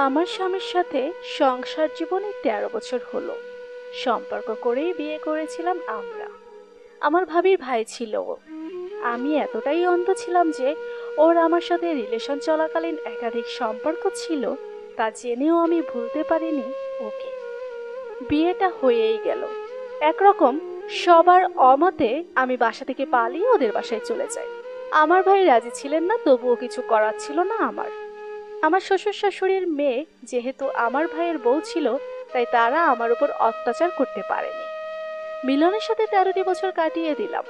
আমার স্বামীর সাথে সংসার জীবনে ১৩ বছর হলো। সম্পর্ক করেই বিয়ে করেছিলাম আমরা। আমার ভাবির ভাই ছিল ও। আমি এতটাই অন্ধ ছিলাম যে ওর আমার সাথে রিলেশন চলাকালীন একাধিক সম্পর্ক ছিল তা জেনেও আমি ভুলতে পারিনি ওকে। বিয়েটা হয়েই গেল। একরকম সবার অমতে আমি বাসা থেকে পালিয়ে ওদের বাসায় চলে যাই। আমার ভাই রাজি ছিলেন না, তবুও কিছু করার ছিল না আমার। আমার শ্বশুর শাশুড়ির মেয়ে যেহেতু আমার ভাইয়ের বউ ছিল, তাই তারা আমার উপর অত্যাচার করতে পারেনি। মিলনের সাথে ১৩টি বছর কাটিয়ে দিলাম।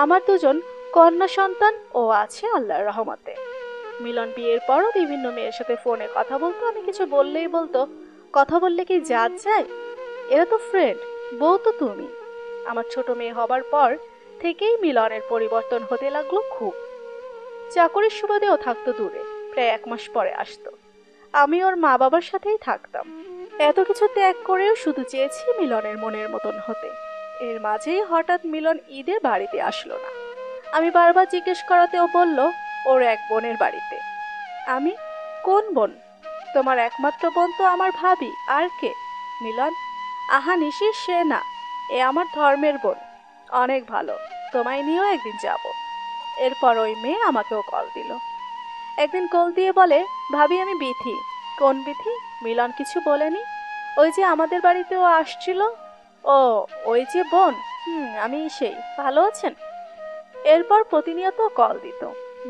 আমার দুজন কন্যা সন্তান ও আছে আল্লাহর রহমতে। মিলন বিয়ের পরও বিভিন্ন মেয়ের সাথে ফোনে কথা বলতো। আমি কিছু বললেই বলতো, কথা বললে কি জাত যায়, এরা তো ফ্রেন্ড, বউ তো তুমি। আমার ছোট মেয়ে হবার পর থেকেই মিলনের পরিবর্তন হতে লাগলো খুব। চাকরির সুবাদেও থাকতো দূরে, প্রায় ১ মাস পরে আসতো। আমি ওর মা বাবার সাথেই থাকতাম। এত কিছু ত্যাগ করেও শুধু চেয়েছি মিলনের মনের মতন হতে। এর মাঝেই হঠাৎ মিলন ঈদে বাড়িতে আসলো না। আমি বারবার জিজ্ঞেস করাতেও বলল ওর এক বোনের বাড়িতে। আমি, কোন বোন? তোমার একমাত্র বোন তো আমার ভাবি, আর কে? মিলন, আহা নিশি, সে না, এ আমার ধর্মের বোন, অনেক ভালো, তোমায় নিয়েও একদিন যাব। এরপর ওই মেয়ে আমাকেও কল দিল। একদিন কল দিয়ে বলে, ভাবি আমি বিথি। কোন বিথি? মিলন কিছু বলেনি। ওই যে আমাদের বাড়িতেও আসছিল। ও, ওই যে বোন। আমি সেই। ভালো আছেন? এরপর প্রতিনিয়ত কল দিত।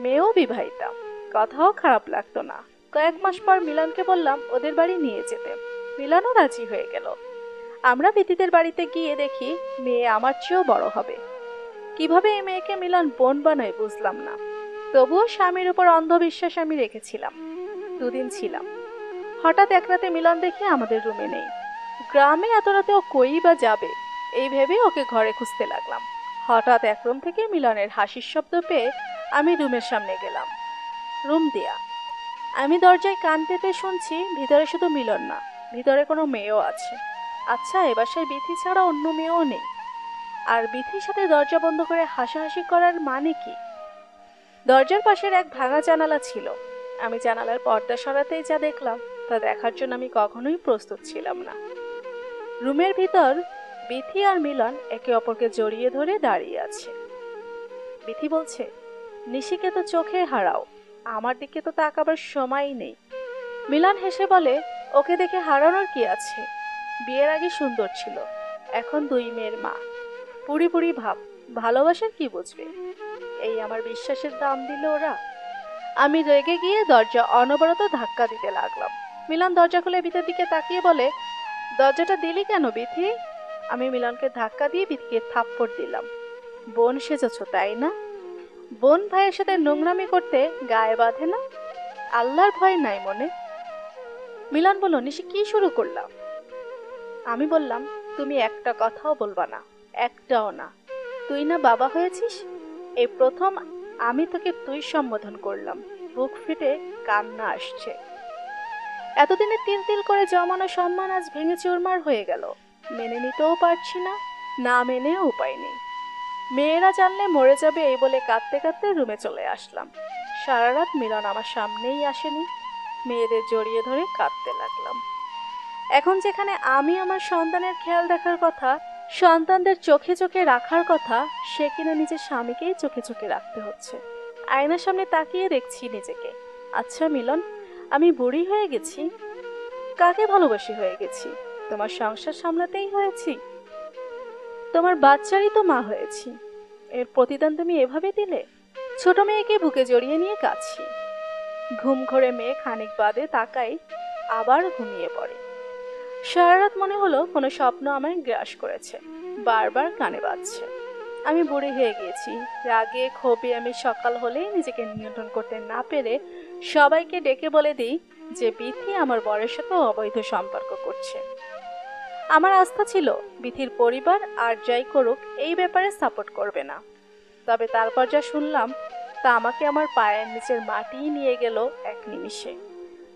মেয়েও বিবাহিতা, কথাও খারাপ লাগতো না। কয়েক মাস পর মিলনকে বললাম ওদের বাড়ি নিয়ে যেতে। মিলনও রাজি হয়ে গেল। আমরা বিথিদের বাড়িতে গিয়ে দেখি মেয়ে আমার চেয়েও বড় হবে। কিভাবে এই মেয়েকে মিলন বোন বানায় বুঝলাম না। তবুও স্বামীর উপর অন্ধবিশ্বাস আমি রেখেছিলাম। ২ দিন ছিলাম। হঠাৎ এক রাতে মিলন দেখে আমাদের রুমে নেই। গ্রামে এত রাতে ও কই বা যাবে, এই ভেবে ওকে ঘরে খুঁজতে লাগলাম। হঠাৎ এক রুম থেকে মিলনের হাসির শব্দ পেয়ে আমি রুমের সামনে গেলাম। রুম দেয়া। আমি দরজায় কান পেতে শুনছি ভিতরে শুধু মিলন না, ভিতরে কোনো মেয়েও আছে। আচ্ছা, এ বাসায় বিথি ছাড়া অন্য মেয়েও নেই। আর বিথির সাথে দরজা বন্ধ করে হাসাহাসি করার মানে কি? দরজার পাশের এক ভাঙা জানালা ছিল। আমি জানালার পর্দা সরাতেই যা দেখলাম তা দেখার জন্য আমি কখনোই প্রস্তুত ছিলাম না। রুমের ভিতর বিথি আর মিলন একে অপরকে জড়িয়ে ধরে দাঁড়িয়ে আছে। বিথি বলছে, নিশিকে তো চোখে হারাও, আমার দিকে তো তাকাবার সময়ই নেই। মিলন হেসে বলে, ওকে দেখে হারানোর কি আছে? বিয়ের আগে সুন্দর ছিল, এখন ২ মেয়ের মা। পুরি পুরি ভাব, ভালোবাসার কি বুঝবে? এই আমার বিশ্বাসের দাম দিল ওরা। আমি রেগে গিয়ে দরজা অনবরত ধাক্কা দিতে লাগলাম। মিলন দরজা খুলে ভিতর দিকে তাকিয়ে বলে, দরজাটা দিলি কেন বিথি? আমি মিলনকে ধাক্কা দিয়ে বিথিকে থাপ্পড় দিলাম। বোন সেজেছ তাই না? বোন ভাইয়ের সাথে নোংরামি করতে গায়ে বাঁধে না? আল্লাহর ভয় নাই মনে? মিলন বলল, নিশি কি শুরু করলাম? আমি বললাম, তুমি একটা কথাও বলবা না, একটাও না। তুই না বাবা হয়েছিস, এই প্রথম আমি তোকে তুই সম্বোধন করলাম। বুক ফেটে কান্না আসছে। এতদিনে তিল তিল করে জমানো সম্মান আজ ভেঙে চুরমার হয়ে গেল। মেনে নিতেও পারছি না, না মেনেও উপায় নেই। মেয়েরা জানলে মরে যাবে এই বলে কাঁদতে কাঁদতে রুমে চলে আসলাম। সারা রাত মিলন আমার সামনেই আসেনি। মেয়েদের জড়িয়ে ধরে কাঁদতে লাগলাম। এখন যেখানে আমি আমার সন্তানের খেয়াল দেখার কথা, সন্তানদের চোখে চোখে রাখার কথা, সে কিনা নিজের স্বামীকেই চোখে চোখে রাখতে হচ্ছে। আয়নার সামনে তাকিয়ে দেখছি নিজেকে। আচ্ছা মিলন, আমি বুড়ি হয়ে গেছি? কাকে ভালোবাসি হয়ে গেছি? তোমার সংসার সামলাতেই হয়েছি? তোমার বাচ্চারই তো মা হয়েছি। এর প্রতিদান তুমি এভাবে দিলে? ছোট মেয়েকে বুকে জড়িয়ে নিয়ে কাঁদছি। ঘুম ঘরে মেয়ে খানিক বাদে তাকাই, আবার ঘুমিয়ে পড়ে। সারা রাত মনে হলো কোনো স্বপ্ন আমায় গ্রাস করেছে, বারবার কানে বাজছে। আমি বুড়ি হয়ে গিয়েছি। রাগে ক্ষোভে আমি সকাল হলেই নিজেকে নিয়ন্ত্রণ করতে না পেরে সবাইকে ডেকে বলে দিই যে বিথি আমার বরের সাথে অবৈধ সম্পর্ক করছে। আমার আস্থা ছিল বিথির পরিবার আর যাই করুক এই ব্যাপারে সাপোর্ট করবে না। তবে তারপর যা শুনলাম তা আমাকে আমার পায়ের নিচের মাটিই নিয়ে গেল এক নিমিষে।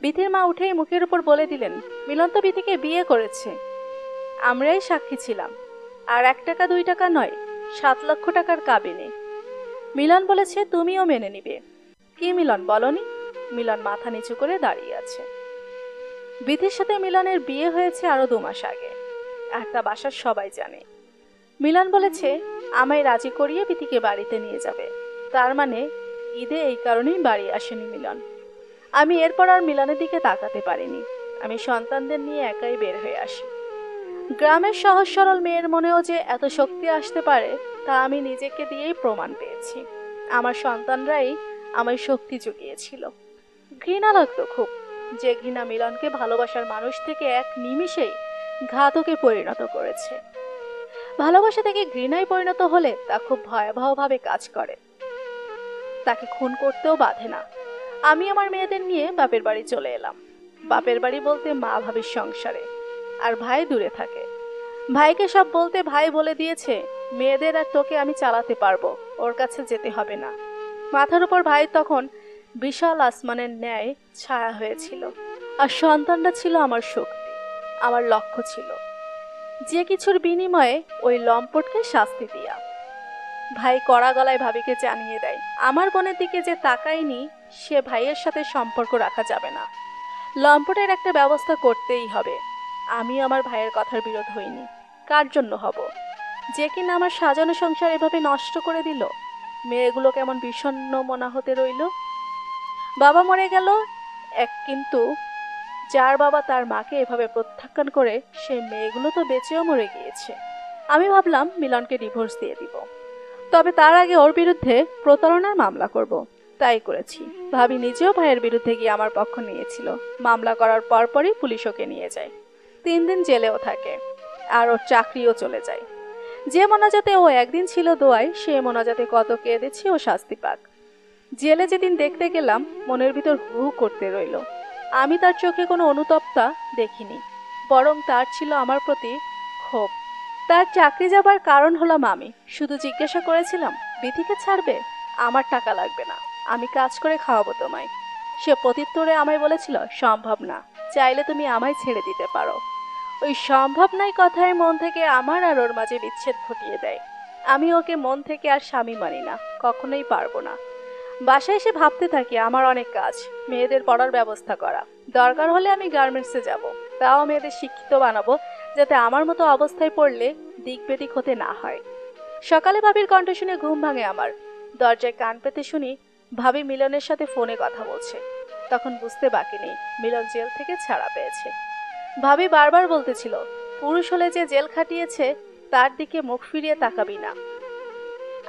বিথির মা উঠেই মুখের উপর বলে দিলেন, মিলন তো বিথিকে বিয়ে করেছে। আমরাই সাক্ষী ছিলাম। আর ১ টাকা ২ টাকা নয়, ৭ লক্ষ টাকার কাবিনে। মিলন বলেছে তুমিও মেনে নিবে। কি মিলন বলনি? মিলন মাথা নিচু করে দাঁড়িয়ে আছে। বিথির সাথে মিলনের বিয়ে হয়েছে আরো 2 মাস আগে, আর তা বাসার সবাই জানে। মিলন বলেছে আমায় রাজি করিয়ে বিথিকে বাড়িতে নিয়ে যাবে। তার মানে ঈদে এই কারণেই বাড়ি আসেনি মিলন। আমি এরপর আর মিলনের দিকে তাকাতে পারিনি। আমি সন্তানদের নিয়ে একাই বের হয়ে আসি। গ্রামের সহজ সরল মেয়ের মনেও যে এত শক্তি আসতে পারে তা আমি নিজেকে দিয়েই প্রমাণ পেয়েছি। আমার সন্তানরাই আমায় শক্তি জুগিয়েছিল। ঘৃণা লাগতো খুব, যে ঘৃণা মিলনকে ভালোবাসার মানুষ থেকে এক নিমিষেই ঘাতকে পরিণত করেছে। ভালোবাসা থেকে ঘৃণায় পরিণত হলে তা খুব ভয়াবহভাবে কাজ করে, তাকে খুন করতেও বাধে না। আমি আমার মেয়েদের নিয়ে বাপের বাড়ি চলে এলাম। বাপের বাড়ি বলতে মা ভাবির সংসারে, আর ভাই দূরে থাকে। ভাইকে সব বলতে ভাই বলে দিয়েছে মেয়েদের আর তোকে আমি চালাতে পারবো, ওর কাছে যেতে হবে না। মাথার উপর ভাই তখন বিশাল আসমানের ন্যায় ছায়া হয়েছিল, আর সন্তানটা ছিল আমার শক্তি, আমার লক্ষ্য ছিল যে কিছুর বিনিময়ে ওই লম্পটকে শাস্তি দিয়া। ভাই কড়া গলায় ভাবিকে জানিয়ে দেয় আমার বোনের দিকে যে তাকায়নি সে ভাইয়ের সাথে সম্পর্ক রাখা যাবে না, লম্পটের একটা ব্যবস্থা করতেই হবে। আমি আমার ভাইয়ের কথার বিরোধ হইনি। কার জন্য হব? যে কিনা আমার সাজানো সংসার এভাবে নষ্ট করে দিল। মেয়েগুলো কেমন বিষণ্ণ মনা হতে রইল। বাবা মরে গেল কিন্তু যার বাবা তার মাকে এভাবে প্রত্যাখ্যান করে, সেই মেয়েগুলো তো বেঁচেও মরে গিয়েছে। আমি ভাবলাম মিলনকে ডিভোর্স দিয়ে দিব, তবে তার আগে ওর বিরুদ্ধে প্রতারণার মামলা করব। তাই করেছি। ভাবি নিজেও ভাইয়ের বিরুদ্ধে গিয়ে আমার পক্ষ নিয়েছিল। মামলা করার পরপরই পুলিশ ওকে নিয়ে যায়। 3 দিন জেলেও থাকে, আর ওর চাকরিও চলে যায়। যে মোনাজাতে ও একদিন ছিল দোয়ায়, সে মোনাজাতে কত কেঁদেছি ও শাস্তি পাক। জেলে যেদিন দেখতে গেলাম মনের ভিতর হু হু করতে রইল। আমি তার চোখে কোনো অনুতপ্তা দেখিনি, বরং তার ছিল আমার প্রতি ক্ষোভ। তার চাকরি যাবার কারণ হলাম আমি। শুধু জিজ্ঞাসা করেছিলাম বিথিকে ছাড়বে? আমার টাকা লাগবে না, আমি কাজ করে খাওয়াবো তোমায়। সে প্রত্যুত্তরে আমায় বলেছিল সম্ভব না, চাইলে তুমি আমায় ছেড়ে দিতে পারো। ওই সম্ভব নাই কথায় মন থেকে আমার আর ওর মাঝে বিচ্ছেদ ঘটিয়ে দেয়। আমি ওকে মন থেকে আর স্বামী মানি না, কখনোই পারবো না। বাসায় এসে ভাবতে থাকি আমার অনেক কাজ, মেয়েদের পড়ার ব্যবস্থা করা, দরকার হলে আমি গার্মেন্টসে যাব, তাও মেয়েদের শিক্ষিত বানাবো, যাতে আমার মতো অবস্থায় পড়লে দিক বেদিক হতে না হয়। সকালে ভাবির কণ্ঠ শুনে ঘুম ভাঙে আমার। দরজায় কান পেতে শুনি ভাবি মিলনের সাথে ফোনে কথা বলছে। তখন বুঝতে বাকি নেই মিলন জেল থেকে ছাড়া পেয়েছে। ভাবি বারবার বলতেছিল পুরুষ হলে যে জেল খাটিয়েছে তার দিকে মুখ ফিরিয়ে তাকাবি না।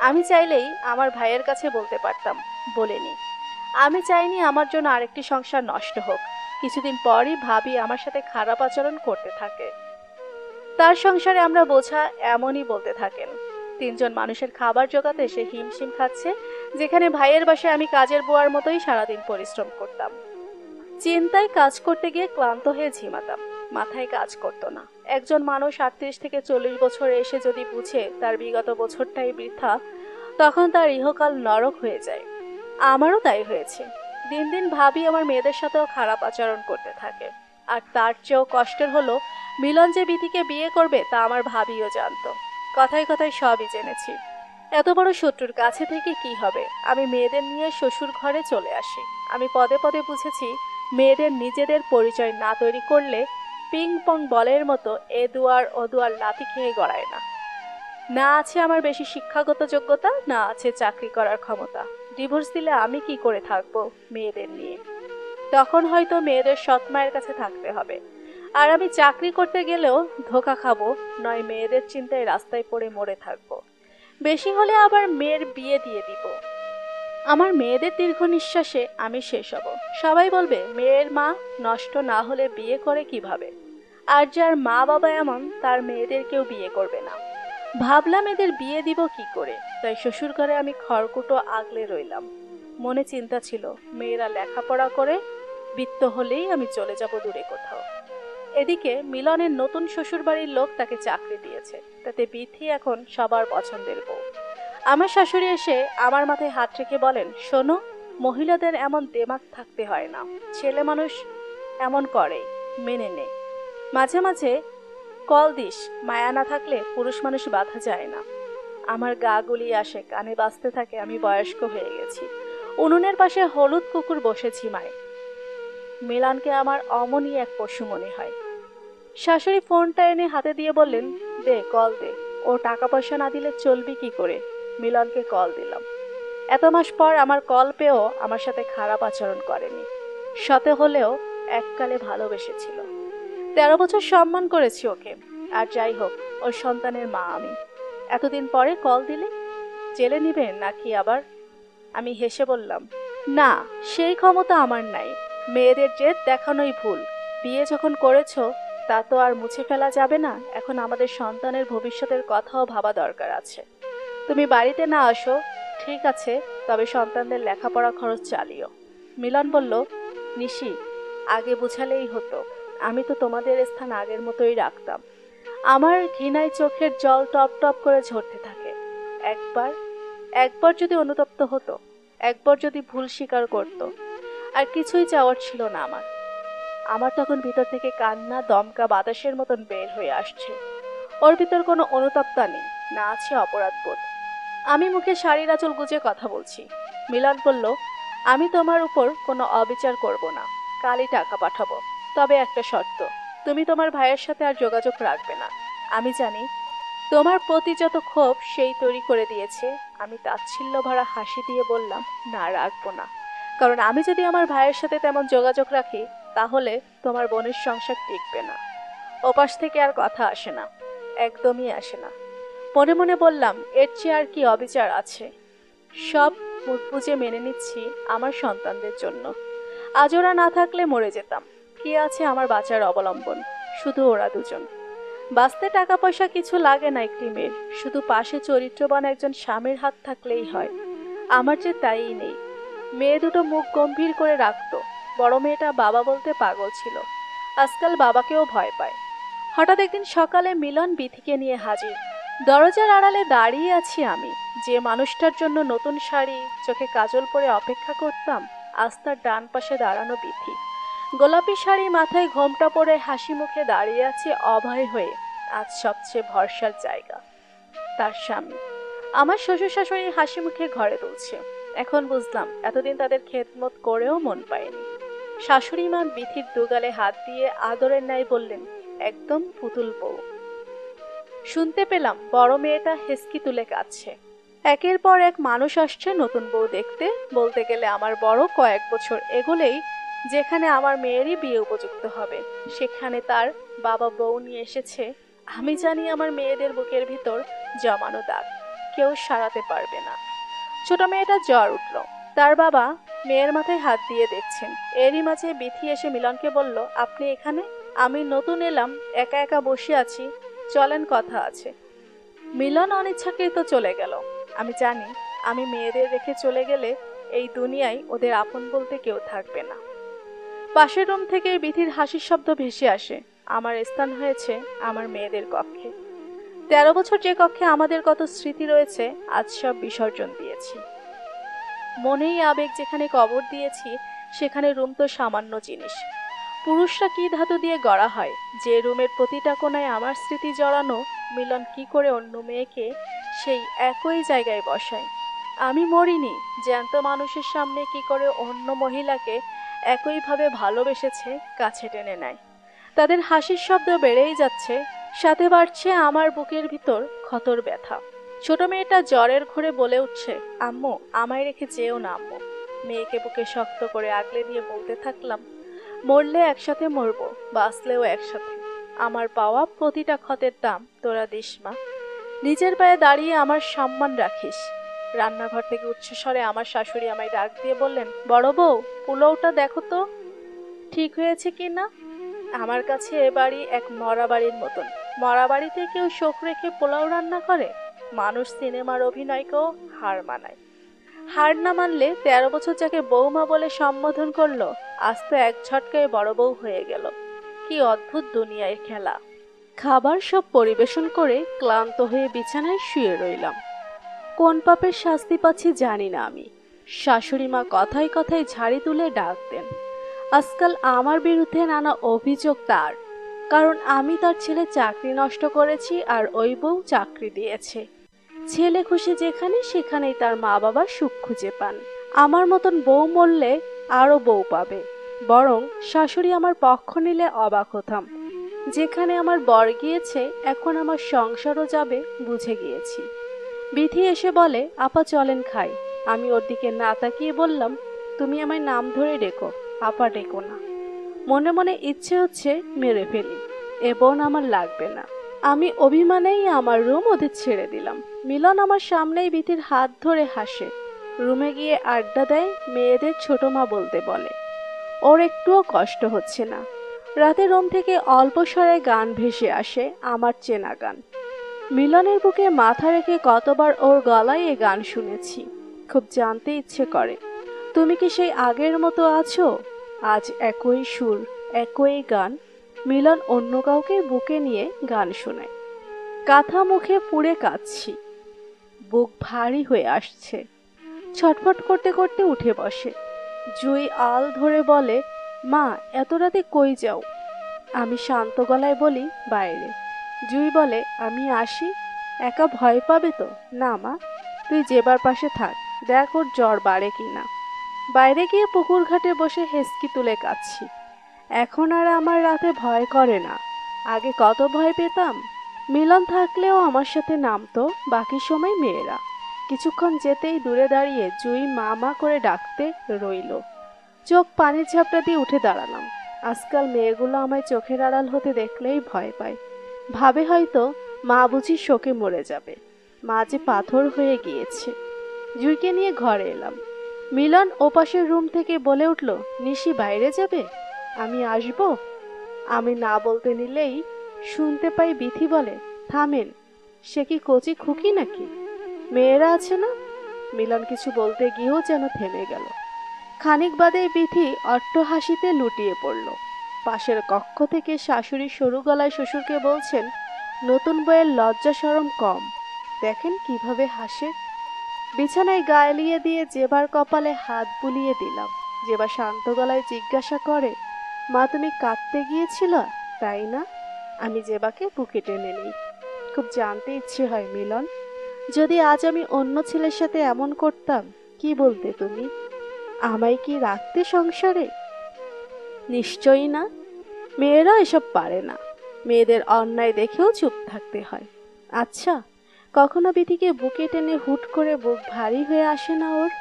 আমি চাইলেই আমার ভাইয়ের কাছে বলতে পারতাম, বলিনি। আমি চাইনি আমার জন্য আরেকটি সংসার নষ্ট হোক। কিছুদিন পরই ভাবি আমার সাথে খারাপ আচরণ করতে থাকে। তার সংসারে আমরা বোঝা, এমনই বলতে থাকেন। 3 জন মানুষের খাবার জোগাতে সে হিমশিম খাচ্ছে, যেখানে ভাইয়ের বাসায় আমি কাজের বুয়ার মতোই সারাদিন পরিশ্রম করতাম। চিন্তায় কাজ করতে গিয়ে ক্লান্ত হয়ে ঝিমাতাম, মাথায় কাজ করতো না। একজন মানুষ 38 থেকে 40 বছর এসে যদি বুঝে তার বিগত বছরটাই বৃথা, তখন তার ইহকাল নরক হয়ে যায়। আমারও তাই হয়েছে। দিন দিন ভাবি আমার মেয়েদের সাথেও খারাপ আচরণ করতে থাকে। আর তার চেয়েও কষ্টের হলো মিলন যে বিথিকে বিয়ে করবে তা আমার ভাবিও জানতো। কথায় কথায় সবই জেনেছি। এত বড় শত্রুর কাছে থেকে কি হবে? আমি মেয়েদের নিয়ে শ্বশুর ঘরে চলে আসি। আমি পদে পদে বুঝেছি মেয়েদের নিজেদের পরিচয় না তৈরি করলে পিং পং বলের মতো এ দুয়ার ও দুয়ার লাথি খেয়ে গড়ায় না। না আছে আমার বেশি শিক্ষাগত যোগ্যতা, না আছে চাকরি করার ক্ষমতা। ডিভোর্স দিলে আমি কি করে থাকবো মেয়েদের নিয়ে? তখন হয়তো মেয়েদের সৎ মায়ের কাছে থাকতে হবে। আর আমি চাকরি করতে গেলেও ধোকা খাবো, নয় মেয়েদের চিন্তায় রাস্তায় পড়ে মরে থাকবো। বেশি হলে আবার মেয়ের বিয়ে দিয়ে দিব। আমার মেয়েদের দীর্ঘ নিঃশ্বাসে আমি শেষ হব। সবাই বলবে মেয়ের মা নষ্ট না হলে বিয়ে করে কিভাবে? আর যার মা বাবা এমন তার মেয়েদের কেউ বিয়ে করবে না। ভাবলাম এদের বিয়ে দিব কি করে, তাই শ্বশুর ঘরে আমি খড়কুটো আগলে রইলাম। মনে চিন্তা ছিল মেয়েরা লেখাপড়া করে বিত্ত হলেই আমি চলে যাব দূরে কোথাও। এদিকে মিলনের নতুন শ্বশুরবাড়ির লোক তাকে চাকরি দিয়েছে, তাতে বিথি এখন সবার পছন্দের বউ। আমার শাশুড়ি এসে আমার মাথায় হাত রেখে বলেন, শোনো, মহিলাদের এমন দেমাগ থাকতে হয় না, ছেলে মানুষ এমন করে, মেনে নে। মাঝে মাঝে কল দিস, মায়া না থাকলে পুরুষ মানুষ বাধা যায় না। আমার গা গুলিয়ে আসে, কানে বাজতে থাকে আমি বয়স্ক হয়ে গেছি। উনুনের পাশে হলুদ কুকুর বসে ঝিমায়। মিলানকে আমার অমনি এক পশু মনে হয়। শাশুড়ি ফোনটা এনে হাতে দিয়ে বললেন, দে কল দে, ও টাকা পয়সা না দিলে চলবি কি করে। মিলনকে কল দিলাম। এত মাস পর আমার কল পেয়েও আমার সাথে খারাপ আচরণ করেনি, শত হলেও এককালে ভালোবেসেছিল। 13 বছর সম্মান করেছি ওকে। আর যাই হোক, ওর সন্তানের মা আমি। এতদিন পরে কল দিলে জেলে নিবেন নাকি আবার? আমি হেসে বললাম, না, সেই ক্ষমতা আমার নাই। মেয়েদের জেদ দেখানোই ভুল। বিয়ে যখন করেছো তা তো আর মুছে ফেলা যাবে না। এখন আমাদের সন্তানের ভবিষ্যতের কথাও ভাবা দরকার আছে। তুমি বাড়িতে না আসো ঠিক আছে, তবে সন্তানদের লেখাপড়া খরচ চালিও। মিলন বলল, নিশি, আগে বুঝালেই হতো। আমি তো তোমাদের স্থান আগের মতোই রাখতাম। আমার ঘৃণায় চোখের জল টপ টপ করে ঝরতে থাকে। একবার একবার যদি অনুতপ্ত হতো, একবার যদি ভুল স্বীকার করত, আর কিছুই চাওয়ার ছিল না আমার। আমার তখন ভিতর থেকে কান্না দমকা বাতাসের মতন বের হয়ে আসছে। ওর ভিতর কোনো অনুতপ্তা নেই, না আছে অপরাধবোধ। আমি মুখে শাড়ির আঁচল গুজে কথা বলছি। মিলন বলল, আমি তোমার উপর কোনো অবিচার করব না, কালই টাকা পাঠাবো। তবে একটা শর্ত, তুমি তোমার ভাইয়ের সাথে আর যোগাযোগ রাখবে না। আমি জানি তোমার প্রতি যত ক্ষোভ সেই তৈরি করে দিয়েছে। আমি তাচ্ছিল্য ভরা হাসি দিয়ে বললাম, না, রাখবো না। কারণ আমি যদি আমার ভাইয়ের সাথে তেমন যোগাযোগ রাখি তাহলে তোমার বোনের সংসার টিকবে না। ওপাশ থেকে আর কথা আসে না, একদমই আসে না। মনে মনে বললাম, এর চেয়ে আর কি অবিচার আছে। সব মুখ বুজে মেনে নিচ্ছি আমার সন্তানদের জন্য। আজ ওরা না থাকলে মরে যেতাম। কি আছে আমার বাঁচার অবলম্বন? শুধু ওরা দুজন। বাঁচতে টাকা পয়সা কিছু লাগে না একটি মেয়ের, শুধু পাশে চরিত্রবান একজন স্বামীর হাত থাকলেই হয়। আমার যে তাই নেই। মেয়ে দুটো মুখ গম্ভীর করে রাখতো। বড় মেয়েটা বাবা বলতে পাগল ছিল, আজকাল বাবাকেও ভয় পায়। হঠাৎ একদিন সকালে মিলন বিথিকে নিয়ে হাজির। দরজার আড়ালে দাঁড়িয়ে আছি আমি। যে মানুষটার জন্য নতুন শাড়ি, চোখে কাজল পরে অপেক্ষা করতাম, আজ তার ডান পাশে দাঁড়ানো বিথি। গোলাপি শাড়ি মাথায় ঘোমটা পরে হাসি মুখে দাঁড়িয়ে আছে অভয় হয়ে। আজ সবচেয়ে ভরসার জায়গা তার স্বামী। আমার শ্বশুর শাশুড়ি হাসি মুখে ঘরে তুলছে। এখন বুঝলাম এতদিন তাদের খেদমত করেও মন পায়নি। শাশুড়ি মা বিথির দুগালে হাত দিয়ে আদরের ন্যায় বললেন, একদম পুতুল বউ। শুনতে পেলাম বড় মেয়েটা হেসকি তুলে কাঁদছে। একের পর এক মানুষ আসছে নতুন বউ দেখতে। বলতে গেলে আমার বড় কয়েক বছর এগোলেই যেখানে আমার মেয়েরই বিয়ে উপযুক্ত হবে, সেখানে তার বাবা বউ নিয়ে এসেছে। আমি জানি আমার মেয়েদের বুকের ভিতর জমানো দাগ কেউ সারাতে পারবে না। ছোট মেয়েটা জ্বর উঠল। তার বাবা মেয়ের মাথায় হাত দিয়ে দেখছেন। এরই মাঝে বিথি এসে মিলনকে বলল, আপনি এখানে? আমি নতুন এলাম, একা একা বসে আছি, চলেন কথা আছে। মিলন অনিচ্ছাকৃত চলে গেল। আমি জানি আমি মেয়েদের রেখে চলে গেলে এই দুনিয়ায় ওদের আপন বলতে কেউ থাকবে না। পাশের রুম থেকে বিথির হাসির শব্দ ভেসে আসে। আমার স্থান হয়েছে আমার মেয়েদের কক্ষে। 13 বছর যে কক্ষে আমাদের কত স্মৃতি রয়েছে, আজ সব বিসর্জন দিয়েছি। মনেই আবেগ যেখানে কবর দিয়েছি, সেখানে রুম তো সামান্য জিনিস। পুরুষরা কি ধাতু দিয়ে গড়া হয়, যে রুমের প্রতিটা কোণায় আমার স্মৃতি জড়ানো। মিলন কি করে অন্য মেয়েকে সেই একই জায়গায় বসায়? আমি মরিনি, জ্যান্ত মানুষের সামনে কি করে অন্য মহিলাকে একইভাবে ভালোবেসেছে কাছে টেনে নেয়। তাদের হাসির শব্দ বেড়েই যাচ্ছে, সাথে বাড়ছে আমার বুকের ভিতর ক্ষতর ব্যথা। ছোট মেয়েটা জ্বরের ঘোরে বলে উঠছে, আম্মু, আমায় রেখে যেও না আম্মু। মেয়েকে বুকে শক্ত করে আগলে দিয়ে বলতে থাকলাম, মরলে একসাথে মরবো, বাঁচলেও একসাথে। আমার পাওয়া প্রতিটা ক্ষতের দাম তোরা দিস মা। নিজের পায়ে দাঁড়িয়ে আমার সম্মান রাখিস। রান্নাঘর থেকে উচ্চস্বরে আমার শাশুড়ি আমায় ডাক দিয়ে বললেন, বড় বউ, পোলাওটা দেখো তো ঠিক হয়েছে কি না। আমার কাছে এ বাড়ি এক মরা বাড়ির মতন। মরা বাড়িতে কেউ শোক রেখে পোলাও রান্না করে? মানুষ সিনেমার অভিনয়কেও হার মানায়। হার না মানলে 13 বছর যাকে বৌমা বলে সম্বোধন করলো, আজ তো এক ঝটকায় বড় বউ হয়ে গেল। কি অদ্ভুত দুনিয়ার খেলা। খাবার সব পরিবেশন করে ক্লান্ত হয়ে বিছানায় শুয়ে রইলাম। কোন পাপের শাস্তি পাচ্ছি জানি না আমি। শাশুড়ি মা কথায় কথায় ঝাড়ি তুলে ডাক দেন। আজকাল আমার বিরুদ্ধে নানা অভিযোগ তার, কারণ আমি তার ছেলে চাকরি নষ্ট করেছি আর ওই বউ চাকরি দিয়েছে। ছেলে খুশি যেখানে সেখানেই তার মা বাবা সুখ খুঁজে পান। আমার মতন বউ মরলে আরো বউ পাবে। বরং শাশুড়ি আমার পক্ষ নিলে অবাক হতাম। যেখানে আমার বর গিয়েছে এখন আমার সংসারও যাবে বুঝে গিয়েছি। বিথি এসে বলে, আপা চলেন খাই। আমি ওর দিকে না তাকিয়ে বললাম, তুমি আমায় নাম ধরে ডেকো, আপা ডেকো না। মনে মনে ইচ্ছে হচ্ছে মেরে ফেলি, এ বোন আমার লাগবে না। আমি অভিমানেই আমার রুম ওদের ছেড়ে দিলাম। মিলন আমার সামনেই বিথির হাত ধরে হাসে, রুমে গিয়ে আড্ডা দেয়, মেয়েদের ছোট মা বলতে বলে। ওর একটুও কষ্ট হচ্ছে না। রাতে রুম থেকে অল্প স্বরে গান ভেসে আসে, আমার চেনা গান। মিলনের বুকে মাথা রেখে কতবার ওর গলায় এ গান শুনেছি। খুব জানতে ইচ্ছে করে, তুমি কি সেই আগের মতো আছো? আজ একই সুর, একই গান। মিলন অন্য কাউকে বুকে নিয়ে গান শোনায়। কাঁথা মুখে পুড়ে কাঁদছি, বুক ভারী হয়ে আসছে। ছটফট করতে করতে উঠে বসে। জুই আল ধরে বলে, মা এত রাতে কই যাও? আমি শান্ত গলায় বলি, বাইরে। জুই বলে, আমি আসি? একা ভয় পাবে তো? না মা, তুই যেবার পাশে থাক, দেখ ওর জ্বর বাড়ে কিনা। বাইরে গিয়ে পুকুর ঘাটে বসে হেসকি তুলে কাঁদছি। এখন আর আমার রাতে ভয় করে না, আগে কত ভয় পেতাম। মিলন থাকলেও আমার সাথে নামতো, বাকি সময় মেয়েরা। কিছুক্ষণ যেতেই দূরে দাঁড়িয়ে জুই মা মা করে ডাকতে রইল। চোখ পানির ঝাপটা দিয়ে উঠে দাঁড়ালাম। আজকাল মেয়েগুলো আমায় চোখের আড়াল হতে দেখলেই ভয় পায়, ভাবে হয়তো মা বুঝি শোকে মরে যাবে। মা যে পাথর হয়ে গিয়েছে। জুইকে নিয়ে ঘরে এলাম। মিলন ওপাশের রুম থেকে বলে উঠল, নিশি বাইরে যাবে? আমি আসবো। আমি না বলতে নিলেই শুনতে পাই বিথি বলে, থামেন, সে কি কচি খুকি নাকি? মেয়েরা আছে না। মিলন কিছু বলতে গিয়েও যেন থেমে গেল। খানিক বাদে বিথি অট্ট হাসিতে লুটিয়ে পড়ল। পাশের কক্ষ থেকে শাশুড়ি সরু গলায় শ্বশুরকে বলছেন, নতুন বইয়ের লজ্জা শরম কম, দেখেন কিভাবে হাসে। বিছানায় গা এলিয়ে দিয়ে জেবার কপালে হাত বুলিয়ে দিলাম। জেবা শান্ত গলায় জিজ্ঞাসা করে, মা তুমি কাঁদতে গিয়েছিল তাই না? আমি জেবাকে বুকে টেনে নিই। খুব জানতে ইচ্ছে হয় মিলন, যদি আজ আমি অন্য ছেলের সাথে এমন করতাম, কি বলতে তুমি? আমায় কি রাখতে সংসারে? নিশ্চয়ই না। মেয়েরা এসব পারে না, মেয়েদের অন্যায় দেখেও চুপ থাকতে হয়। আচ্ছা, কখনো বিধিকে বুকে টেনে হুট করে বুক ভারী হয়ে আসে না ওর?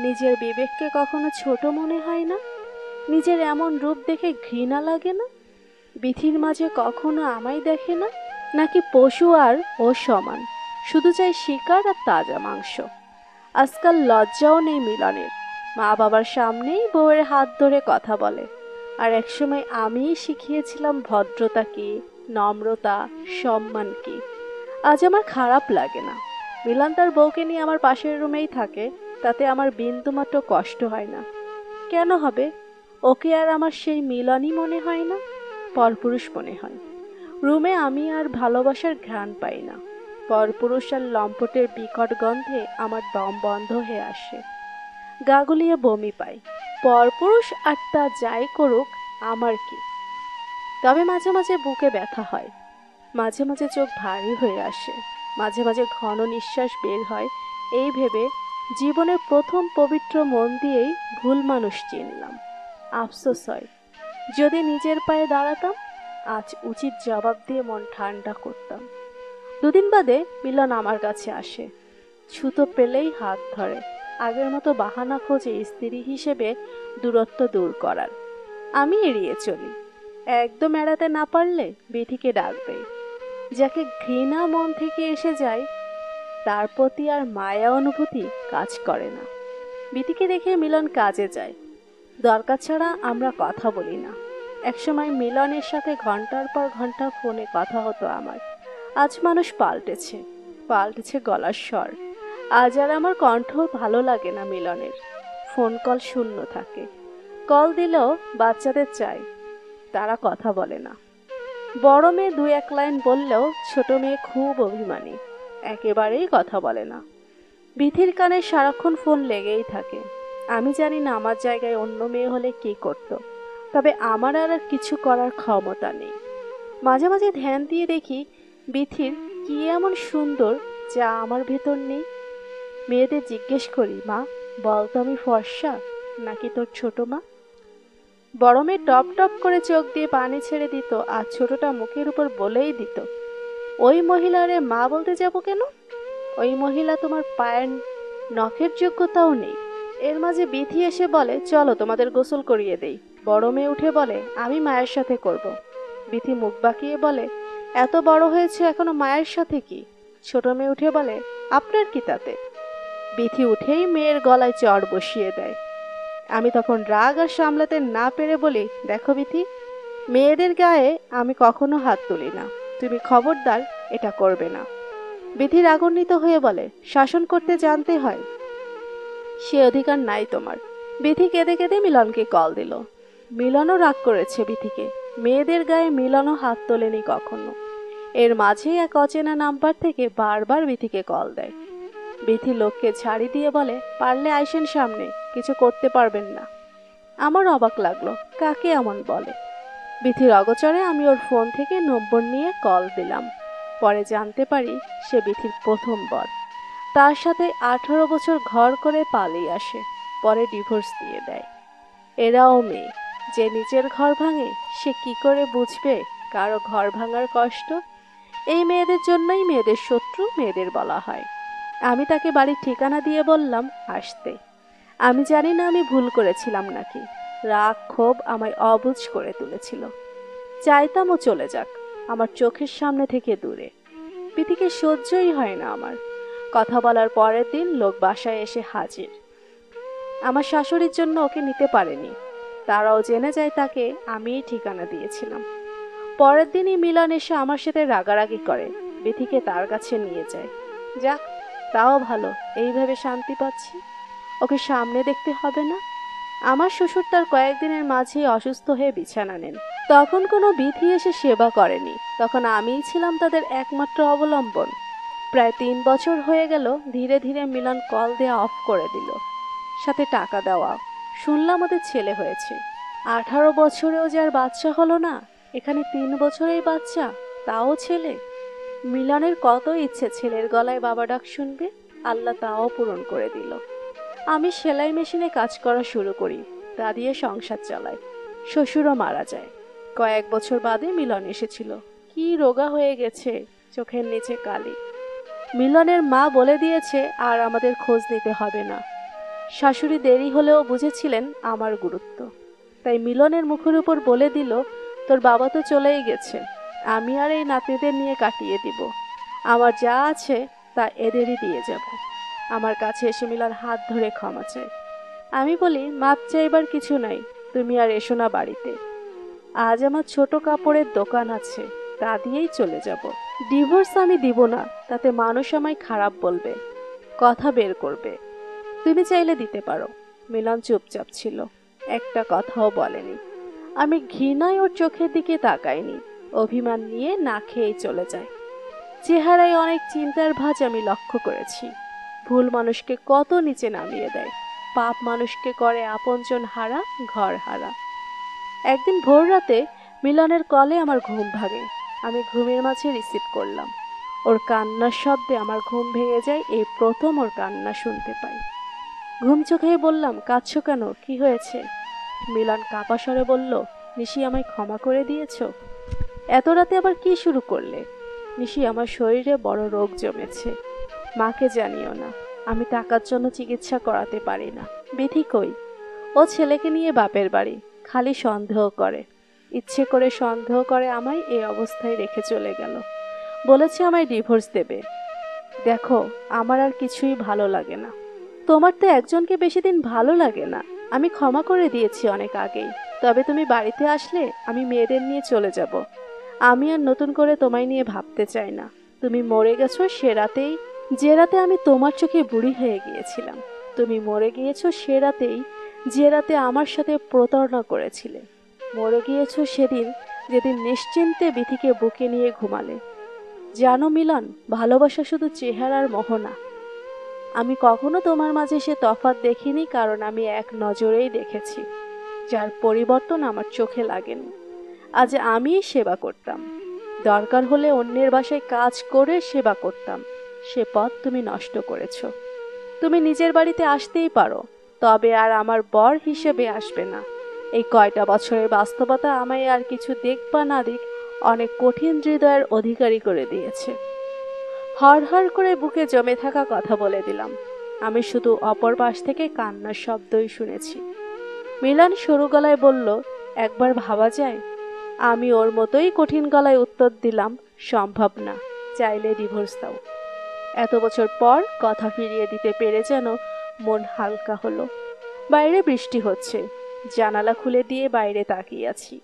নিজের বিবেককে কখনো ছোট মনে হয় না? নিজের এমন রূপ দেখে ঘৃণা লাগে না? বিধির মাঝে কখনো আমায় দেখে না? নাকি পশু আর ও সমান, শুধু চাই শিকার আর তাজা মাংস? আজকাল লজ্জাও নেই মিলনের, মা বাবার সামনেই বউয়ের হাত ধরে কথা বলে। আর একসময় আমিই শিখিয়েছিলাম ভদ্রতা কি, নম্রতা, সম্মান কি। আজ আমার খারাপ লাগে না। মিলন তার বউকে নিয়ে আমার পাশের রুমেই থাকে, তাতে আমার বিন্দুমাত্র কষ্ট হয় না। কেন হবে? ওকে আর আমার সেই মিলনই মনে হয় না, পরপুরুষ মনে হয়। রুমে আমি আর ভালোবাসার ঘ্রাণ পাই না। পরপুরুষ আর লম্পটের বিকট গন্ধে আমার দম বন্ধ হয়ে আসে, গা গুলিয়ে বমি পাই। পরপুরুষ আর তা যাই করুক, আমার কি? তবে মাঝে মাঝে বুকে ব্যথা হয়, মাঝে মাঝে চোখ ভারী হয়ে আসে, মাঝে মাঝে ঘন নিঃশ্বাস বের হয়, এই ভেবে জীবনের প্রথম পবিত্র মন দিয়েই ভুল মানুষ চিনলাম। আফসোস হয়, যদি নিজের পায়ে দাঁড়াতাম, আজ উচিত জবাব দিয়ে মন ঠান্ডা করতাম। দুদিন বাদে মিলন আমার কাছে আসে, ছুতো পেলেই হাত ধরে, আগের মতো বাহানা খোঁজে স্ত্রী হিসেবে দূরত্ব দূর করার। আমি এড়িয়ে চলি, একদম এড়াতে না পারলে বিধিকে ডাক দেই। যাকে ঘৃণা মন থেকে এসে যায়, তার প্রতি আর মায়া অনুভূতি কাজ করে না। বিধিকে দেখে মিলন কাজে যায়, দরকার ছাড়া আমরা কথা বলি না। একসময় মিলনের সাথে ঘন্টার পর ঘন্টা ফোনে কথা হতো আমার। আজ মানুষ পাল্টেছে, পাল্টেছে গলার স্বর। আজ আর আমার কণ্ঠ ভালো লাগে না মিলনের। ফোন কল শূন্য থাকে, কল দিলেও বাচ্চাদের চাই, তারা কথা বলে না। বড় মেয়ে দু এক লাইন বললেও ছোট মেয়ে খুব অভিমানী, একেবারেই কথা বলে না। বিথির কানে সারাক্ষণ ফোন লেগেই থাকে। আমি জানি না আমার জায়গায় অন্য মেয়ে হলে কি করত, তবে আমার আর কিছু করার ক্ষমতা নেই। মাঝে মাঝে ধ্যান দিয়ে দেখি বিথির কি এমন সুন্দর যা আমার ভেতর নেই। মেয়েদের জিজ্ঞেস করি, মা বলতো আমি ফর্সা নাকি তোর ছোট মা? বড় মেয়ে টপ টপ করে চোখ দিয়ে পানি ছেড়ে দিত আর ছোটটা মুখের উপর বলেই দিত, ওই মহিলারে মা বলতে যাব কেন? ওই মহিলা তোমার পায়ের নখের যোগ্যতাও নেই। এর মাঝে বিথি এসে বলে, চলো তোমাদের গোসল করিয়ে দেই। বড় মেয়ে উঠে বলে, আমি মায়ের সাথে করব। বিথি মুখ বাঁকিয়ে বলে, এত বড় হয়েছে এখনো মায়ের সাথে কি? ছোট মেয়ে উঠে বলে, আপনার কি তাতে? বিথি উঠেই মেয়ের গলায় চড় বসিয়ে দেয়। আমি তখন রাগ আর সামলাতে না পেরে বলি, দেখো বিথি, মেয়েদের গায়ে আমি কখনো হাত তুলি না, তুমি খবরদার এটা করবে না। বিথি রাগান্বিত হয়ে বলে, শাসন করতে জানতে হয়, সে অধিকার নাই তোমার। বিথি কেঁদে কেঁদে মিলনকে কল দিল। মিলনও রাগ করেছে বিথিকে, মেয়েদের গায়ে মিলনও হাত তোলেনি কখনো। এর মাঝে এক অচেনা নাম্বার থেকে বারবার বিথিকে কল দেয়। বিথি লোককে ঝাড়ি দিয়ে বলে, পারলে আইসেন সামনে, কিছু করতে পারবেন না। আমার অবাক লাগলো, কাকে এমন বলে। বিথির অগোচরে আমি ওর ফোন থেকে নম্বর নিয়ে কল দিলাম। পরে জানতে পারি সে বিথির প্রথম বর। তার সাথে 18 বছর ঘর করে পালিয়ে আসে, পরে ডিভোর্স দিয়ে দেয়। এরাও মেয়ে, যে নিজের ঘর ভাঙে সে কি করে বুঝবে কারো ঘর ভাঙার কষ্ট? এই মেয়েদের জন্যই মেয়েদের শত্রু মেয়েদের বলা হয়। আমি তাকে বাড়ির ঠিকানা দিয়ে বললাম আসতে। আমি জানি না আমি ভুল করেছিলাম নাকি, রাগ ক্ষোভ আমায় অবুঝ করে তুলেছিল। চাইতাম ও চলে যাক, আমার চোখের সামনে থেকে দূরে। বিথিকে সহ্যই হয় না আমার। কথা বলার পরের দিন লোক বাসায় এসে হাজির। আমার শাশুড়ির জন্য ওকে নিতে পারেনি, তারাও জেনে যায় তাকে আমিই ঠিকানা দিয়েছিলাম। পরের দিনই মিলন এসে আমার সাথে রাগারাগি করে, বিথিকে তার কাছে নিয়ে যায়। যাক, তাও ভালো, এইভাবে শান্তি পাচ্ছি, ওকে সামনে দেখতে হবে না। আমার শ্বশুর তার কয়েকদিনের মাঝেই অসুস্থ হয়ে বিছানা নেন। তখন কোনো বিথি এসে সেবা করেনি, তখন আমিই ছিলাম তাদের একমাত্র অবলম্বন। প্রায় 3 বছর হয়ে গেল, ধীরে ধীরে মিলন কল দেওয়া অফ করে দিল, সাথে টাকা দেওয়া। শুনলাম ওদের ছেলে হয়েছে। 18 বছরেও যার বাচ্চা হলো না, এখানে 3 বছরেই বাচ্চা, তাও ছেলে। মিলনের কত ইচ্ছে ছেলের গলায় বাবা ডাক শুনবে, আল্লাহ তাও পূরণ করে দিল। আমি সেলাই মেশিনে কাজ করা শুরু করি, তা দিয়ে সংসার চালাই। শ্বশুরও মারা যায়। কয়েক বছর বাদে মিলন এসেছিল, কি রোগা হয়ে গেছে, চোখের নিচে কালি। মিলনের মা বলে দিয়েছে আর আমাদের খোঁজ নিতে হবে না। শাশুড়ি দেরি হলেও বুঝেছিলেন আমার গুরুত্ব, তাই মিলনের মুখের উপর বলে দিল, তোর বাবা তো চলেই গেছে, আমি আর এই নাতনিদের নিয়ে কাটিয়ে দিব। আমার যা আছে তা এদেরই দিয়ে যাব। আমার কাছে এসে মিলন হাত ধরে ক্ষমা চায়। আমি বলি, মাপ চাইবার কিছু নাই, তুমি আর এসো না বাড়িতে। আজ আমার ছোট কাপড়ের দোকান আছে, তা দিয়েই চলে যাব। ডিভোর্স আমি দিব না, তাতে মানুষ আমায় খারাপ বলবে, কথা বের করবে। তুমি চাইলে দিতে পারো। মিলন চুপচাপ ছিল, একটা কথাও বলেনি। আমি ঘৃণায় ওর চোখের দিকে তাকাইনি, অভিমান নিয়ে না খেয়েই চলে যায়। চেহারায় অনেক চিন্তার ভাঁজ আমি লক্ষ্য করেছি। ভুল মানুষকে কত নিচে নামিয়ে দেয়, পাপ মানুষকে করে আপনজন হারা, ঘর হারা। একদিন ভোর রাতে মিলনের কলে আমার ঘুম ভাঙে। আমি ঘুমের মাঝে রিসিভ করলাম। ওর কান্নার শব্দে আমার ঘুম ভেঙে যায়, এই প্রথম ওর কান্না শুনতে পাই। ঘুম চোখে বললাম, কাঁদছো কেন, কি হয়েছে? মিলন কাঁপা স্বরে বলল, নিশি আমায় ক্ষমা করে দিয়েছো? এত রাতে আবার কি শুরু করলে? নিশি, আমার শরীরে বড় রোগ জমেছে, মাকে জানিও না। আমি টাকার জন্য চিকিৎসা করাতে পারি না। বিধি কই? ও ছেলেকে নিয়ে বাপের বাড়ি, খালি সন্দেহ করে, ইচ্ছে করে সন্দেহ করে, আমায় এই অবস্থায় রেখে চলে গেল। বলেছে আমায় ডিভোর্স দেবে। দেখো, আমার আর কিছুই ভালো লাগে না। তোমার তো একজনকে বেশি দিন ভালো লাগে না। আমি ক্ষমা করে দিয়েছি অনেক আগেই, তবে তুমি বাড়িতে আসলে আমি মেয়েদের নিয়ে চলে যাব। আমি আর নতুন করে তোমায় নিয়ে ভাবতে চাই না। তুমি মরে গেছো সে রাতেই, যে রাতে আমি তোমার চোখে বুড়ি হয়ে গিয়েছিলাম। তুমি মরে গিয়েছো সে রাতেই, যে রাতে আমার সাথে প্রতারণা করেছিলে। মরে গিয়েছো সেদিন, যেদিন নিশ্চিন্তে বিথিকে বুকে নিয়ে ঘুমালে। জানো মিলন, ভালোবাসা শুধু চেহারার মোহ না। আমি কখনো তোমার মাঝে সে তফাৎ দেখিনি, কারণ আমি এক নজরেই দেখেছি, যার পরিবর্তন আমার চোখে লাগেনি। আজ আমিই সেবা করতাম, দরকার হলে অন্যের বাসায় কাজ করে সেবা করতাম। সে পথ তুমি নষ্ট করেছো। তুমি নিজের বাড়িতে আসতেই পারো, তবে আর আমার বর হিসেবে আসবে না। এই কয়টা বছরের বাস্তবতা আমায় আর কিছু দিক বা না দিক অনেক কঠিন হৃদয়ের অধিকারী করে দিয়েছে। হড়হড় করে বুকে জমে থাকা কথা বলে দিলাম। আমি শুধু অপর পাশ থেকে কান্নার শব্দই শুনেছি। মিলন সরু গলায় বলল, একবার ভাবা যায়? আমি ওর মতোই কঠিন গলায় উত্তর দিলাম, সম্ভব না, চাইলে ডিভোর্স দাও। এত বছর পর কথা ফিরিয়ে দিতে পেরে যেন মন হালকা হলো। বাইরে বৃষ্টি হচ্ছে, জানালা খুলে দিয়ে বাইরে তাকিয়ে আছি।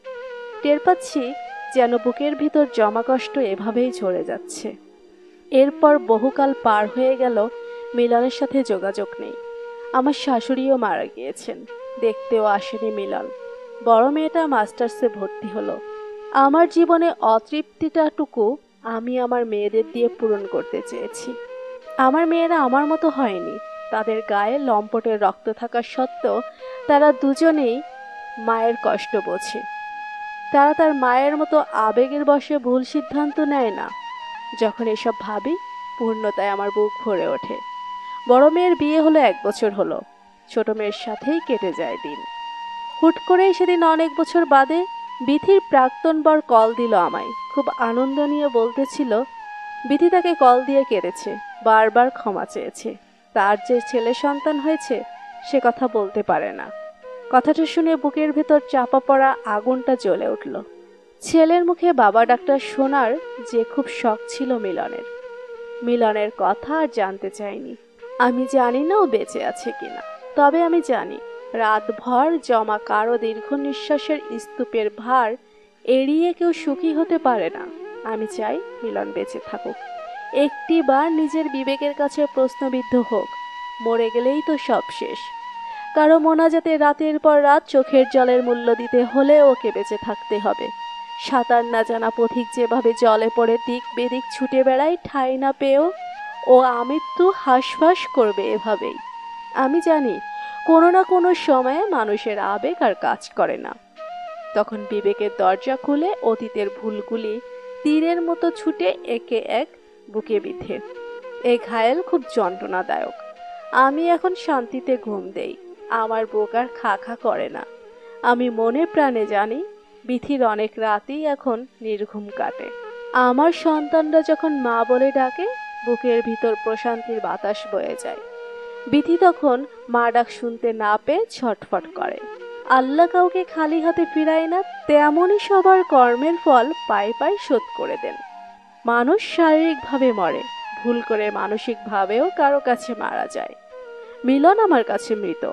টের পাচ্ছি যেন বুকের ভিতর জমা কষ্ট এভাবেই ঝরে যাচ্ছে। এরপর বহুকাল পার হয়ে গেল, মিলনের সাথে যোগাযোগ নেই। আমার শাশুড়িও মারা গিয়েছেন, দেখতেও আসেনি মিলন। বড় মেয়েটা মাস্টার্সে ভর্তি হলো। আমার জীবনে অতৃপ্তিটাটুকু আমি আমার মেয়েদের দিয়ে পূরণ করতে চেয়েছি। আমার মেয়েরা আমার মতো হয়নি। তাদের গায়ে লম্পটের রক্ত থাকা সত্ত্বেও তারা দুজনেই মায়ের কষ্ট বোঝে। তারা তার মায়ের মতো আবেগের বশে ভুল সিদ্ধান্ত নেয় না। যখন এসব ভাবি, পূর্ণতায় আমার বুক ভরে ওঠে। বড় মেয়ের বিয়ে হলো 1 বছর হলো। ছোট মেয়ের সাথেই কেটে যায় দিন। হুট করেই সেদিন অনেক বছর বাদে বিথির প্রাক্তন বর কল দিল আমায়। খুব আনন্দ নিয়ে বলতেছিল, বিথি তাকে কল দিয়ে কেঁদেছে, বারবার ক্ষমা চেয়েছে। তার যে ছেলে সন্তান হয়েছে সে কথা বলতে পারে না। কথাটা শুনে বুকের ভেতর চাপা পড়া আগুনটা জ্বলে উঠল। ছেলের মুখে বাবা ডাক্তার শোনার যে খুব শখ ছিল মিলনের। মিলনের কথা আর জানতে চাইনি। আমি জানি না ও বেঁচে আছে কিনা, তবে আমি জানি রাতভর জমা কারো দীর্ঘ নিঃশ্বাসের স্তূপের ভার এড়িয়ে কেউ সুখী হতে পারে না। আমি চাই মিলন বেঁচে থাকুক, একটি বার নিজের বিবেকের কাছে প্রশ্নবিদ্ধ হোক। মরে গেলেই তো সব শেষ। কারো মোনাজাতে রাতের পর রাত চোখের জলের মূল্য দিতে হলে ওকে বেঁচে থাকতে হবে। সাঁতার না জানা পথিক যেভাবে জলে পড়ে দিক বেদিক ছুটে বেড়ায়, ঠাঁই না পেয়েও ও আমৃত্যু হাঁসফাঁস করবে এভাবেই। আমি জানি কোনো না কোনো সময়ে মানুষের আবেগ আর কাজ করে না। তখন বিবেকের দরজা খুলে অতীতের ভুলগুলি তীরের মতো ছুটে একে এক বুকে বিঁধে। এই ঘায়েল খুব যন্ত্রণাদায়ক। আমি এখন শান্তিতে ঘুম দেই, আমার বুক আর খা খা করে না। আমি মনে প্রাণে জানি বিথির অনেক রাতেই এখন নির্ঘুম কাটে। আমার সন্তানরা যখন মা বলে ডাকে, বুকের ভিতর প্রশান্তির বাতাস বয়ে যায়। বিথি তখন মা ডাক শুনতে না পেয়ে ছটফট করে। আল্লাহ কাউকে খালি হাতে ফিরায় না, তেমনই সবার কর্মের ফল পায়ে পায়ে শোধ করে দেন। মানুষ শারীরিকভাবে মরে, ভুল করে মানসিকভাবেও কারো কাছে মারা যায়। মিলন আমার কাছে মৃত।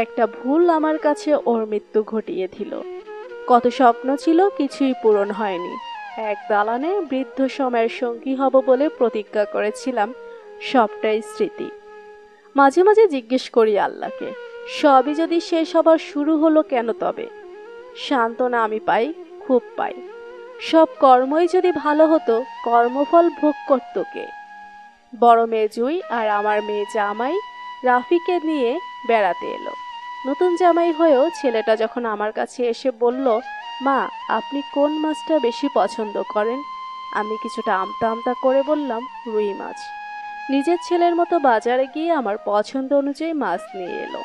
একটা ভুল আমার কাছে ওর মৃত্যু ঘটিয়ে দিল। কত স্বপ্ন ছিল, কিছুই পূরণ হয়নি। এক দালানে বৃদ্ধ সময়ের সঙ্গী হব বলে প্রতিজ্ঞা করেছিলাম, সবটাই স্মৃতি। মাঝে মাঝে জিজ্ঞেস করি আল্লাহকে, সবই যদি শেষ হবার শুরু হলো কেন তবে? সান্ত্বনা আমি পাই, খুব পাই। সব কর্মই যদি ভালো হতো, কর্মফল ভোগ করত কে? বড় মেয়ে জুই আর আমার মেয়ে জামাই রাফিকে নিয়ে বেড়াতে এলো। নতুন জামাই হয়েও ছেলেটা যখন আমার কাছে এসে বলল, মা আপনি কোন মাছটা বেশি পছন্দ করেন? আমি কিছুটা আমতা আমতা করে বললাম, রুই মাছ। নিজের ছেলের মতো বাজারে গিয়ে আমার পছন্দ অনুযায়ী মাছ নিয়ে এলো।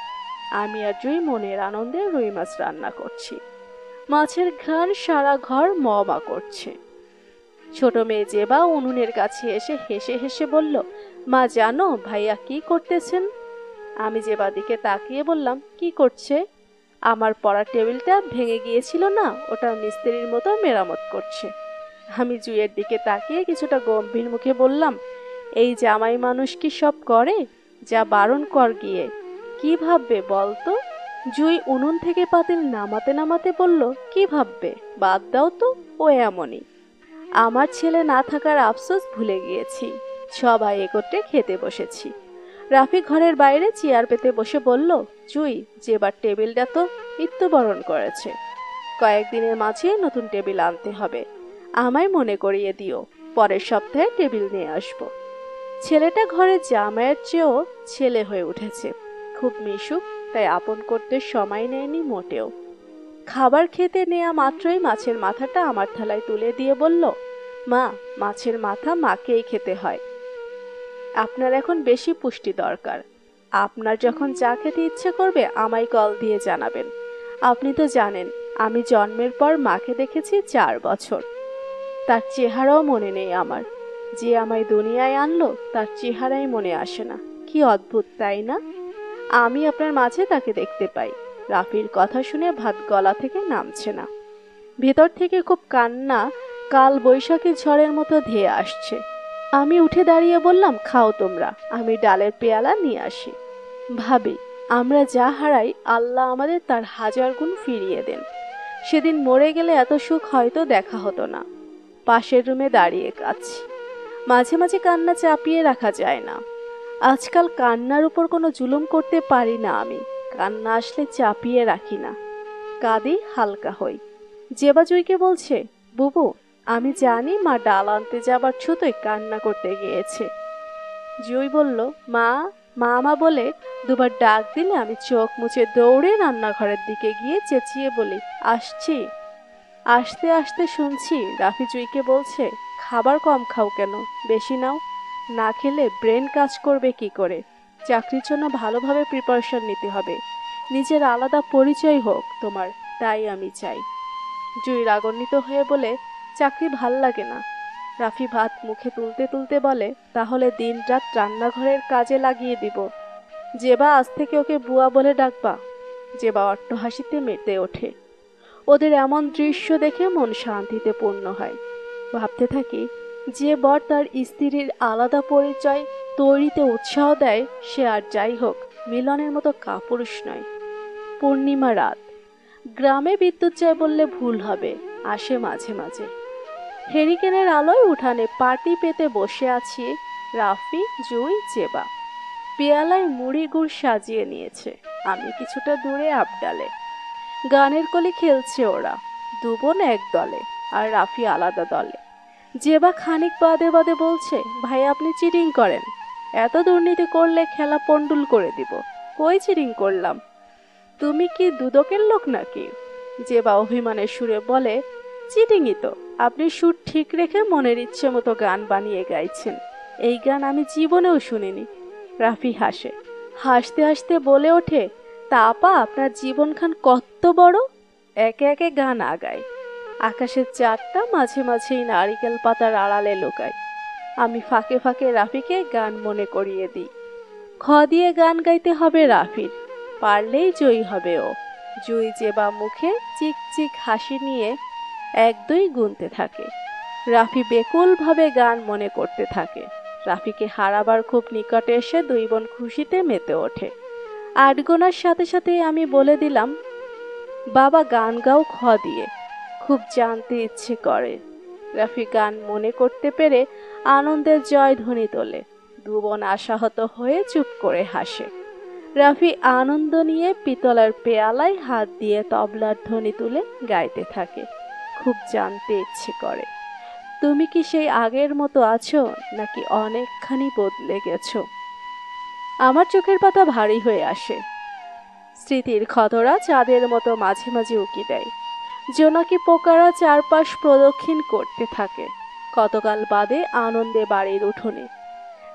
আমি আর জুই মনের আনন্দে রুই মাছ রান্না করছি। মাছের ঘ্রাণ সারা ঘর মমা করছে। ছোট মেয়ে জেবা উনুনের কাছে এসে হেসে হেসে বলল, মা জানো ভাইয়া কি করতেছেন? আমি জেবার দিকে তাকিয়ে বললাম, কি করছে? আমার পড়ার টেবিলটা ভেঙে গিয়েছিল না, ওটা মিস্ত্রির মতো মেরামত করছে। আমি জুইয়ের দিকে তাকিয়ে কিছুটা গম্ভীর মুখে বললাম, এই জামাই মানুষ কি সব করে? যা বারণ কর গিয়ে। কি ভাববে বলতো? জুই উনুন থেকে পাতিল নামাতে নামাতে বলল, কি ভাববে, বাদ দাও তো, ও এমনই। আমার ছেলে না থাকার আফসোস ভুলে গিয়েছি। সবাই একত্রে খেতে বসেছি। রাফি ঘরের বাইরে চেয়ার পেতে বসে বলল, জুই যেবার টেবিলটা তো মৃত্যুবরণ করেছে, কয়েকদিনের মাঝে নতুন টেবিল আনতে হবে। আমায় মনে করিয়ে দিও, পরের সপ্তাহে টেবিল নিয়ে আসব। ছেলেটা ঘরের জামাইয়ের চেয়েও ছেলে হয়ে উঠেছে, খুব মিশুক, তাই আপন করতে সময় নেয়নি মোটেও। খাবার খেতে নেওয়া মাত্রই মাছের মাথাটা আমার থালায় তুলে দিয়ে বলল, মা মাছের মাথা মাকেই খেতে হয়। আপনার এখন বেশি পুষ্টি দরকার। আপনার যখন যা খেতে ইচ্ছে করবে আমায় কল দিয়ে জানাবেন। আপনি তো জানেন আমি জন্মের পর মাকে দেখেছি 4 বছর। তার চেহারাও মনে নেই আমার। যে আমায় দুনিয়ায় আনলো তার চেহারাই মনে আসে না। কি অদ্ভুত, তাই না? আমি আপনার মাঝে তাকে দেখতে পাই। রাফির কথা শুনে ভাত গলা থেকে নামছে না। ভেতর থেকে খুব কান্না কাল বৈশাখী ঝড়ের মতো ধেয়ে আসছে। আমি উঠে দাঁড়িয়ে বললাম, খাও তোমরা, আমি ডালের পেয়ালা নিয়ে আসি। ভাবি, আমরা যা হারাই আল্লাহ আমাদের তার 1000 গুণ ফিরিয়ে দেন। সেদিন মরে গেলে এত সুখ হয়তো দেখা হতো না। পাশের রুমে দাঁড়িয়ে কাঁদছি। মাঝে মাঝে কান্না চাপিয়ে রাখা যায় না। আজকাল কান্নার উপর কোনো জুলুম করতে পারি না আমি। কান্না আসলে চাপিয়ে রাখি না, কাঁদি, হালকা হই। জেবা জুইকে বলছে, বুবু, আমি জানি মা ডাল আনতে যাবার ছুতোয় কান্না করতে গিয়েছে। জুই বলল, মা, মা বলে দুবার ডাক দিলে আমি চোখ মুছে দৌড়ে রান্নাঘরের দিকে গিয়ে চেঁচিয়ে বলি, আসছি। আসতে আসতে শুনছি রাফি জুইকে বলছে, খাবার কম খাও কেন, বেশি নাও। না খেলে ব্রেন কাজ করবে কি করে? চাকরির জন্য ভালোভাবে প্রিপারেশন নিতে হবে। নিজের আলাদা পরিচয় হোক তোমার, তাই আমি চাই। জুই রাগান্বিত হয়ে বলে, চাকরি ভাল লাগে না। রাফি ভাত মুখে তুলতে তুলতে বলে, তাহলে দিনরাত রান্নাঘরের কাজে লাগিয়ে দিব। জেবা আজ থেকে ওকে বুয়া বলে ডাকবা। জেবা অট্টহাসিতে মেতে ওঠে। ওদের এমন দৃশ্য দেখে মন শান্তিতে পূর্ণ হয়। ভাবতে থাকি, যে বর তার স্ত্রীর আলাদা পরিচয় তৈরিতে উৎসাহ দেয় সে আর যাই হোক মিলনের মতো কাপুরুষ নয়। পূর্ণিমা রাত। গ্রামে বিদ্যুৎ যায় বললে ভুল হবে, আসে মাঝে মাঝে। হেরিকেনের আলোয় উঠানে পাটি পেতে বসে আছি রাফি, জুই, জেবা। পেয়ালায় মুড়ি গুড় সাজিয়ে নিয়েছে। আমি কিছুটা দূরে আবডালে। গানের কলি খেলছে ওরা। দুবোন এক দলে আর রাফি আলাদা দলে। জেবা খানিক বাদে বাদে বলছে, ভাই আপনি চিটিং করেন। এত দুর্নীতি করলে খেলা পন্ডুল করে দিব। কই চিটিং করলাম? তুমি কি দুদকের লোক নাকি? জেবা অভিমানের সুরে বলে, চিটিংই তো। আপনি সুর ঠিক রেখে মনের ইচ্ছে মতো গান বানিয়ে গাইছেন। এই গান আমি জীবনেও শুনিনি। রাফি হাসে। হাসতে হাসতে বলে ওঠে, তা আপা আপনার জীবনখান কত বড়। একে একে গান আগায়। আকাশের চাঁদটা মাঝে মাঝেই নারিকেল পাতার আড়ালে লুকায়। আমি ফাঁকে ফাঁকে রাফিকে গান মনে করিয়ে দিই। খ দিয়ে গান গাইতে হবে রাফির, পারলেই জয়ী হবে ও। জুই জেবা মুখে চিক চিক হাসি নিয়ে 1 2 গুনতে থাকে। রাফি বেকুল ভাবে গান মনে করতে থাকে। রাফিকে হারাবার খুব নিকটে এসে 2 বোন খুশিতে মেতে ওঠে। 8 গোনার সাথে সাথে আমি বলে দিলাম, বাবা গান গাও খ দিয়ে, খুব জানতে ইচ্ছে করে। রাফি গান মনে করতে পেরে আনন্দের জয়ধ্বনি তোলে। 2 বোন আশাহত হয়ে চুপ করে হাসে। রাফি আনন্দ নিয়ে পিতলের পেয়ালায় হাত দিয়ে তবলার ধ্বনি তুলে গাইতে থাকে। খুব জানতে ইচ্ছে করে, তুমি কি সেই আগের মতো আছো নাকি অনেকখানি বদলে গেছো? আমার চোখের পাতা ভারী হয়ে আসে। স্মৃতির ক্ষতরা চাঁদের মতো মাঝে মাঝে উকি দেয়। জোনাকি পোকারা চারপাশ প্রদক্ষিণ করতে থাকে। কতকাল বাদে আনন্দে বাড়ির উঠোনে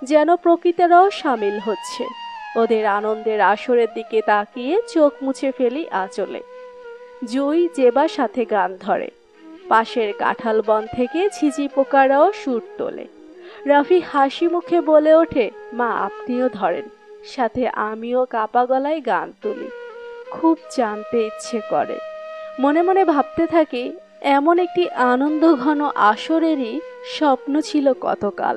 যেন প্রকৃতিরাও সামিল হচ্ছে। ওদের আনন্দের আসরের দিকে তাকিয়ে চোখ মুছে ফেলি আঁচলে। জুই জেবার সাথে গান ধরে। পাশের কাঁঠাল বন থেকে ঝিঝি পোকারাও সুর তোলে। রাফি হাসি মুখে বলে ওঠে, মা আপনিও ধরেন। সাথে আমিও কাপা গলায় গান তুলি। খুব জানতে ইচ্ছে করে। মনে মনে ভাবতে থাকি, এমন একটি আনন্দ ঘন আসরেরই স্বপ্ন ছিল কতকাল।